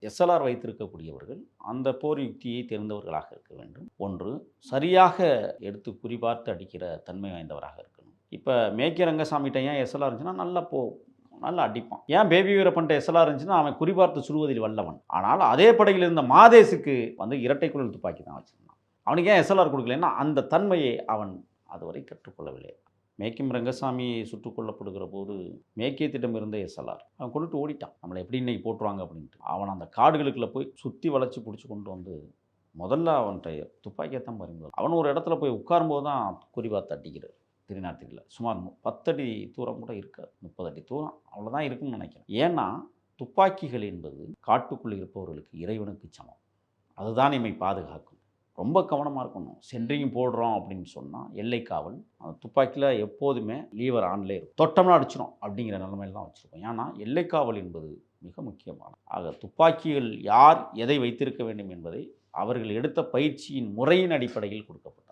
SLR வைத்திருக்கக்கூடியவர்கள் அந்த போர் யுக்தியை தெரிந்தவர்களாக இருக்க வேண்டும். ஒன்று, சரியாக எடுத்து குறிபார்த்து அடிக்கிற தன்மை வாய்ந்தவராக இருக்கணும். இப்போ மேக்கே ரங்கசாமிகிட்ட ஏன் எஸ்எல்ஆர் இருந்துச்சுன்னா நல்லா அடிப்பான். ஏன் பேபி வீரப்பன்ட்ட எஸ்எல்ஆர் இருந்துச்சுன்னா அவன் குறிபார்த்து சுடுவதில் வல்லவன். ஆனால் அதே படையில் இருந்த மாதேசுக்கு இரட்டை குழல் துப்பாக்கி தான் வச்சிருந்தான். அவனுக்கு ஏன் எஸ்எல்ஆர் கொடுக்கலன்னா அந்த தன்மையை அவன் அதுவரை கற்றுக்கொள்ளவில்லை. மேக்கிம் ரங்கசாமி சுட்டுக் கொல்லப்படுகிற போது மேக்கியத்திடம் இருந்த எஸ்எல்ஆர் அவன் கொண்டுட்டு ஓடிட்டான். நம்மளை எப்படி இன்னைக்கு போட்டுருவாங்க அப்படின்ட்டு. அவன் அந்த காடுகளுக்குள்ள போய் சுற்றி வளைச்சி பிடிச்சி கொண்டு வந்து முதல்ல அவன்கிட்ட துப்பாக்கியை தான் பறிமுதல். அவன் ஒரு இடத்துல போய் உட்காரும்போது தான் குறிபார்த்து அடிக்கிறார். திருநாட்டில் சுமார் 10 அடி தூரம் கூட இருக்காது. 30 அடி தூரம் அவ்வளோதான் இருக்குன்னு நினைக்கிறேன். ஏன்னா துப்பாக்கிகள் என்பது காட்டுக்குள் இருப்பவர்களுக்கு இறைவனுக்கு சமம். அதுதான் நம்மை பாதுகாக்கும். ரொம்ப கவனமாக இருக்கணும். சென்ட்ரிங் போடுறோம் அப்படின்னு சொன்னால் எல்லை காவல் அந்த துப்பாக்கியில் எப்போதுமே லீவர் ஆன்லே இருக்கும். தொட்டம்னா அடிச்சிடும் அப்படிங்கிற நிலைமையில தான் வச்சுருக்கோம். ஏன்னா எல்லை காவல் என்பது மிக முக்கியமானது. ஆக துப்பாக்கிகள் யார் எதை வைத்திருக்க வேண்டும் என்பதை அவர்கள் எடுத்த பயிற்சியின் முறையின் அடிப்படையில் கொடுக்கப்பட்டது.